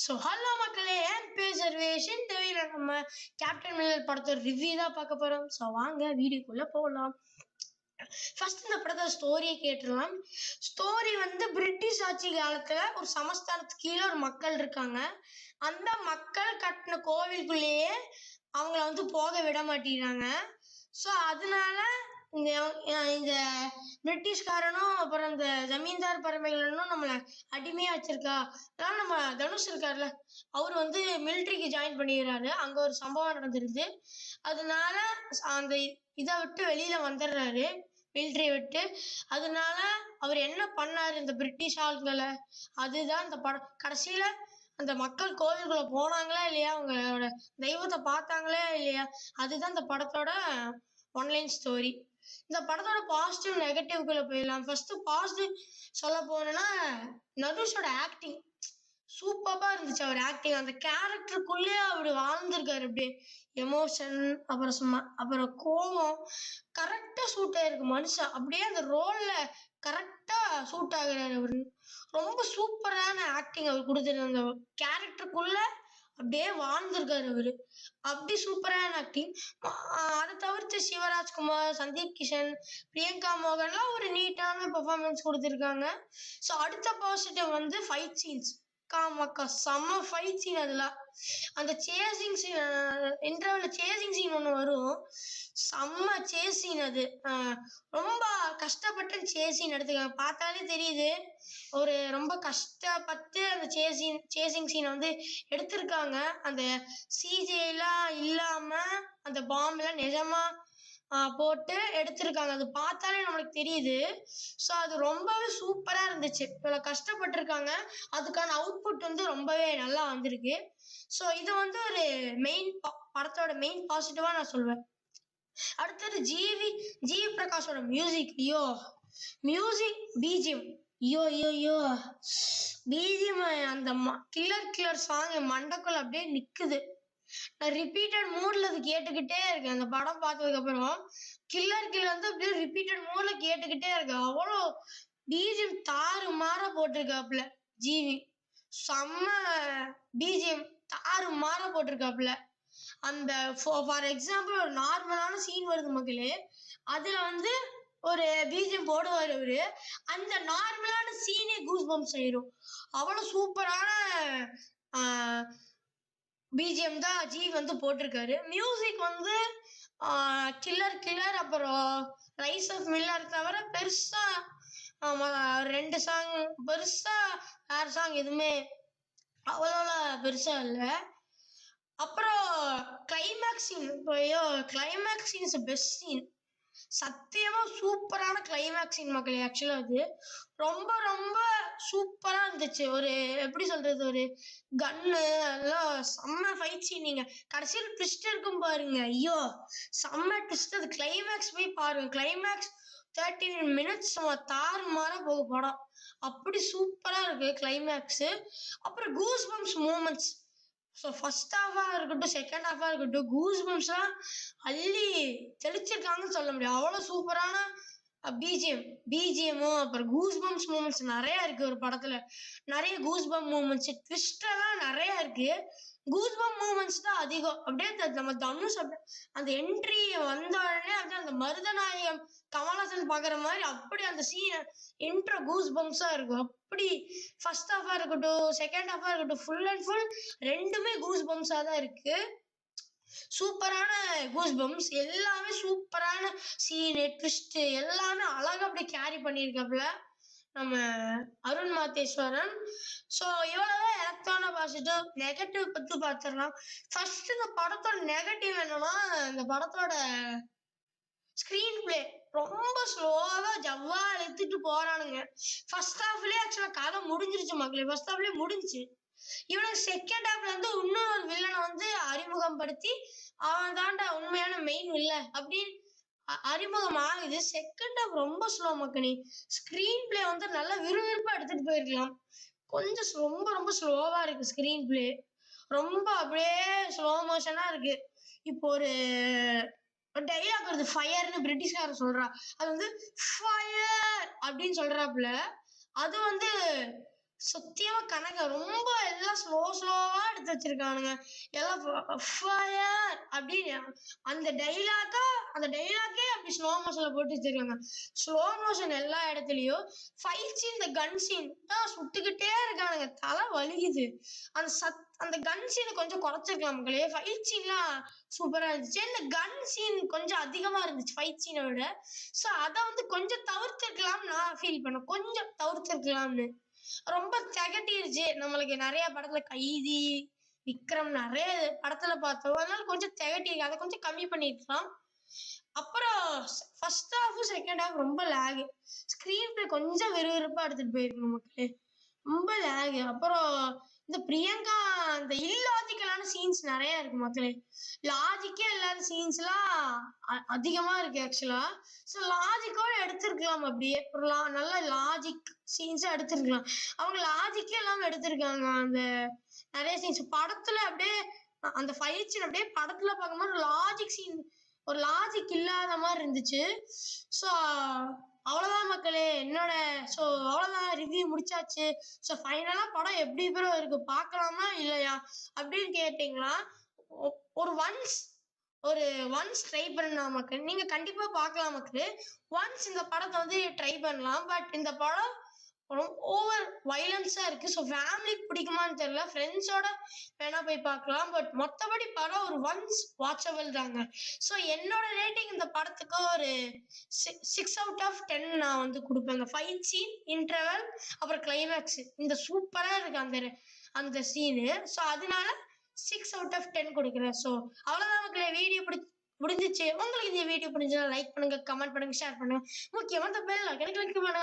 Hello மக்களே, என் பேர் சர்வேஷ். இந்த வீடியோல நம்ம கேப்டன் மில்லர் படத்தோட ரிவ்யூ தான் பார்க்க போறோம். வாங்க வீடியோக்குள்ள போகலாம். ஃபர்ஸ்ட் இந்த படத்தோட ஸ்டோரியை கேட்டுடலாம். ஸ்டோரி வந்து பிரிட்டிஷ் ஆட்சி காலத்துல ஒரு சமஸ்தானத்துக்கு கீழே ஒரு மக்கள் இருக்காங்க. அந்த மக்கள் கட்டின கோவிலுக்குள்ளேயே அவங்கள வந்து போக விட மாட்டேங்கிறாங்க. ஸோ அதனால இந்த பிரிட்டிஷ்காரனும் அப்புறம் இந்த ஜமீன்தார் பரம்பரைகளும் நம்மளை அடிமையா வச்சிருக்கா. அதனால நம்ம தனுஷ் இருக்காருல்ல, அவர் வந்து மிலிட்ரிக்கு ஜாயின் பண்ணிடுறாரு. அங்க ஒரு சம்பவம் நடந்துருது. அதனால அந்த இதை விட்டு வெளியில வந்துடுறாரு, மிலிட்ரியை விட்டு. அதனால அவர் என்ன பண்ணாரு இந்த பிரிட்டிஷ் ஆளுங்களை, அதுதான் இந்த படம். கடைசியில அந்த மக்கள் கோவிலுக்குள்ள போனாங்களா இல்லையா, அவங்களோட தெய்வத்தை பார்த்தாங்களா இல்லையா, அதுதான் இந்த படத்தோட ஒன்லைன் ஸ்டோரி. இந்த படத்தோட பாசிட்டிவ் நெகட்டிவ்குள்ள போயிடலாம். ஃபர்ஸ்ட் பாசிட்டிவ் சொல்ல போனோம்னா, தனுஷோட ஆக்டிங் சூப்பரா இருந்துச்சு. அவர் ஆக்டிங் அந்த கேரக்டருக்குள்ளேயே அவர் வாழ்ந்திருக்காரு. அப்படியே எமோஷன், அப்புறம் கோபம் கரெக்டா சூட் ஆயிருக்கு. மனுஷன் அப்படியே அந்த ரோல்ல கரெக்டா சூட் ஆகுறாரு. அவரு ரொம்ப சூப்பரான ஆக்டிங் அவர் கொடுத்துருந்த அந்த கேரக்டருக்குள்ள அப்படியே வாழ்ந்திருக்காரு அவரு. அப்படி சூப்பரான ஆக்டிங். அதை தவிர்த்து சிவராஜ்குமார், சந்தீப் கிஷன், பிரியங்கா மோகன்லாம் ஒரு நீட்டான பெர்ஃபார்மன்ஸ் கொடுத்துருக்காங்க. ஸோ அடுத்த பாசிட்டிவ் வந்து ஃபைட் சீன்ஸ். செம்ம ஃபைட் சீன். அதுல அந்த சேசிங் சீன், இன்டர்வல்ல சேசிங் சீன் ஒன்று வரும். செம்ம சேஸ் சீன். அது ரொம்ப கஷ்டப்பட்டு சேசிங் எடுத்துக்காங்க. பார்த்தாலே தெரியுது ஒரு ரொம்ப கஷ்டப்பட்டு அந்த சேசிங் சீனை வந்து எடுத்திருக்காங்க. அந்த சிஜிஐலாம் இல்லாம அந்த பாம்பெல்லாம் நிஜமா போட்டு எடுத்திருக்காங்க. அது பார்த்தாலே நம்மளுக்கு தெரியுது. ஸோ அது ரொம்பவே சூப்பரா இருந்துச்சு. இவ்வளோ கஷ்டப்பட்டிருக்காங்க, அதுக்கான அவுட்புட் வந்து ரொம்பவே நல்லா வந்திருக்கு. ஸோ இது வந்து ஒரு படத்தோட மெயின் பாசிட்டிவா நான் சொல்வேன். அடுத்தது ஜி பிரகாஷோட மியூசிக். மியூசிக் பிஜிஎம் பிஜிஎம் அந்த கில்லர் சாங் மண்டக்குள்ள அப்படியே நிக்குது. நான் ரிப்பீட்டட் மூட்ல அது கேட்டுக்கிட்டே இருக்கேன். அந்த படம் பார்த்ததுக்கு அப்புறம் கில்லர் வந்து அப்படியே ரிப்பீட்டட் மூட்ல கேட்டுக்கிட்டே இருக்கேன். அவ்வளோ பிஜிஎம் தாறு மாற போட்டிருக்காப்புல ஜிவி. செம்ம பிஜிஎம் தாறு மாற போட்டிருக்காப்புல. அந்த ஃபார் எக்ஸாம்பிள் ஒரு நார்மலான சீன் வருது மக்களே, அதுல வந்து ஒரு பிஜிஎம் போடுவார் அவரு. அந்த நார்மலான சீனே கூஸ் பம்ப்ஸ் ஆயிரும். அவ்வளவு சூப்பரான பிஜிஎம் தான் ஜி வந்து போட்டிருக்காரு. மியூசிக் வந்து கில்லர் அப்புறம் ரைஸ் ஆஃப் மில்லர் தவிர பெருசா 2 சாங் பெருசா வேற சாங் எதுவுமே அவ்வளோ பெருசா இல்லை. அப்புறம் climax scene is best scene. சத்தியமா சூப்பரான கிளைமேக்ஸ் சீன் மக்களே. ஆக்சுவலா அது ரொம்ப ரொம்ப சூப்பரா இருந்துச்சு. ஒரு எப்படி சொல்றது, ஒரு கன்னு எல்லாம் செம்ம ஃபைட் சீன். நீங்க கடைசியில் ட்விஸ்ட் இருக்கும் பாருங்க, செம்ம ட்விஸ்ட். அது கிளைமேக்ஸ் போய் பாருங்க. கிளைமேக்ஸ் 13 minutes தாறு மாற போக படம். அப்படி சூப்பரா இருக்கு கிளைமேக்ஸ். அப்புறம் goose bumps moments. So first ஹாஃபா இருக்கட்டும், செகண்ட் ஹாஃபா இருக்கட்டும், கூஸ் பம்ப்ஸ்லாம் அள்ளி தெளிச்சிருக்காங்கன்னு சொல்ல முடியும். அவ்வளோ சூப்பரான பிஜிஎம்மும் அப்புறம் கூஸ் பம்ப்ஸ் மூமெண்ட்ஸ் நிறைய இருக்கு ஒரு படத்துல. நிறைய கூஸ் பம்ப் மூமெண்ட்ஸ், ட்விஸ்ட் எல்லாம் நிறைய இருக்கு. கூஸ் பம்ப் மூமெண்ட்ஸ் தான் அதிகம். அப்படியே நம்ம தனுஷ் அந்த என்ட்ரி வந்த உடனே அப்படியே அந்த மருதநாயகம் கமலஹாசன் பாக்குற மாதிரி அப்படி அந்த சீன் இன்ட்ரோ கூஸ் பம்ப்ஸா இருக்கும். அப்படி ஃபர்ஸ்ட் ஹாஃபா இருக்கட்டும், செகண்ட் ஹாஃபா இருக்கட்டும், ஃபுல் அண்ட் ஃபுல் ரெண்டுமே கூஸ் பம்ப்ஸா தான் இருக்கு. சூப்பரான கூஸ் பம்ப்ஸ். எல்லாமே சூப்பரான சீனு, ட்விஸ்ட் எல்லாமே அழகா அப்படி கேரி பண்ணியிருக்காப்புல நம்ம அருண் மாதேஸ்வரன். ஸோ இவ்வளவுதான் எனக்கான பாசிட்டிவ். நெகட்டிவ் பத்தி பார்த்துடலாம். ஃபர்ஸ்ட் இந்த படத்தோட நெகட்டிவ் என்னன்னா, இந்த படத்தோட ஸ்கிரீன் பிளே ரொம்ப ஸ்லோவா ஜவ்வா எடுத்துட்டு போறானுங்க. ஃபர்ஸ்ட் ஹாஃப்லயே ஆக்சுவலா கதை முடிஞ்சிருச்சு மக்களே. ஃபர்ஸ்ட் ஹாஃப்லயே முடிஞ்சு இவனுக்கு செகண்ட் ஹாஃப்ல வந்து இன்னொரு வில்லனை வந்து அறிமுகம் படுத்தி அவன் தாண்டா உண்மையான மெயின் வில்ல அப்படின்னு அறிமுகம் ஆகுது. செகண்ட் ஹாஃப் ரொம்ப ஸ்லோ மக்களே. ஸ்கிரீன் பிளே வந்து நல்லா விறுவிறுப்பா எடுத்துட்டு போயிருக்கலாம். கொஞ்சம் ரொம்ப ரொம்ப ஸ்லோவா இருக்கு ஸ்கிரீன் பிளே. ரொம்ப அப்படியே ஸ்லோ மோஷனா இருக்கு. இப்போ ஒரு டைலாக் வருது, ஃபயர்னு பிரிட்டிஷ்காரன் சொல்றா. அது வந்து ஃபயர் அப்படின்னு சொல்றாப்புல. அது வந்து சத்தியமா கணக்க ரொம்ப எல்லாம் ஸ்லோவா எடுத்து வச்சிருக்கானுங்க. எல்லாம் ஃபயர் அப்படின்னு அந்த டைலாக்கே அப்படி ஸ்லோ மோஷன்ல போட்டு வச்சிருக்காங்க. ஸ்லோ மோஷன் எல்லா இடத்துலயும் ஃபைட் சீன், இந்த கன் சீன் தான் சுட்டுக்கிட்டே இருக்கானுங்க. தலை வலிக்குது. அந்த கன் சீனை கொஞ்சம் குறைச்சிருக்கலாம் மக்களே. ஃபைட் சீன்லாம் சூப்பரா இருந்துச்சு. இந்த கன் சீன் கொஞ்சம் அதிகமா இருந்துச்சு ஃபைட் சீனை விட. ஸோ அதை வந்து கொஞ்சம் தவிர்த்திருக்கலாம்னு நான் ஃபீல் பண்ணேன். கொஞ்சம் தவிர்த்திருக்கலாம்னு. ரொம்ப திகட்டிருச்சு. நம்மளுக்கு நிறைய படத்துல கைதி, விக்ரம் நிறைய படத்துல பார்த்தோம். அதனால கொஞ்சம் திகட்டிருக்கு. அதை கொஞ்சம் கம்மி பண்ணிருக்கலாம். அப்புறம் ஃபர்ஸ்ட் ஹாஃப் செகண்ட் ஹாஃப் ரொம்ப லேக். ஸ்கிரீன் பிளே கொஞ்சம் விறுவிறுப்பா எடுத்துட்டு போயிருக்கணும் மக்களே. ரொம்ப லேக். அப்புறம் இந்த பிரியங்கா இந்த இல்லாஜிக்கலான சீன்ஸ் நிறைய இருக்கு மக்களே. லாஜிக்கே இல்லாத சீன்ஸ்லாம் அதிகமா இருக்கு ஆக்சுவலா. ஸோ லாஜிக்கோட எடுத்திருக்கலாம். அப்படியே ஒரு நல்ல லாஜிக் சீன்ஸா எடுத்திருக்கலாம். அவங்க லாஜிக்கே இல்லாம எடுத்திருக்காங்க. அந்த நிறைய சீன்ஸ் படத்துல அப்படியே அந்த ஃபைட் சீன் அப்படியே படத்துல பார்க்கும்போது லாஜிக் சீன் ஒரு லாஜிக் இல்லாத மாதிரி இருந்துச்சு. ஸோ அவ்வளவுதான் மக்களே ஸோ அவ்வளவுதான், ரிவ்யூ முடிச்சாச்சு. ஸோ ஃபைனலா படம் எப்படி ப்ரோ இருக்கு, பார்க்கலாமா இல்லையா அப்படின்னு கேட்டீங்களா, ஒன்ஸ் ட்ரை பண்ணலாம் மக்கள். நீங்க கண்டிப்பா பார்க்கலாம் மக்களே. ஒன்ஸ் இந்த படத்தை வந்து ட்ரை பண்ணலாம். பட் இந்த படம் ஓவர் வயலன்ஸா இருக்கு. ஸோ ஃபேமிலிக்கு பிடிக்குமான்னு தெரியல. ஃப்ரெண்ட்ஸோட வேணா போய் பார்க்கலாம். பட் மொத்தபடி படம் ஒரு ஒன்ஸ் வாட்சபிள் தாங்க. ஸோ என்னோட ரேட்டிங் இந்த படத்துக்கு ஒரு 6/10 நான் வந்து கொடுப்பேங்க. ஃபைட் சீன், இன்டர்வல், அப்புறம் கிளைமேக்ஸ் இந்த சூப்பரா இருக்கு அந்த சீனு. ஸோ அதனால 6/10 கொடுக்குறேன். ஸோ அவ்வளோதான் மக்களே, வீடியோ முடிஞ்சிச்சு. உங்களுக்கு இந்த வீடியோ பிடிச்சா லைக் பண்ணுங்க, கமெண்ட் பண்ணுங்க, ஷேர் பண்ணுங்க. முக்கியமா இந்த பெல் ஐகானை கிளிக் பண்ணுங்க.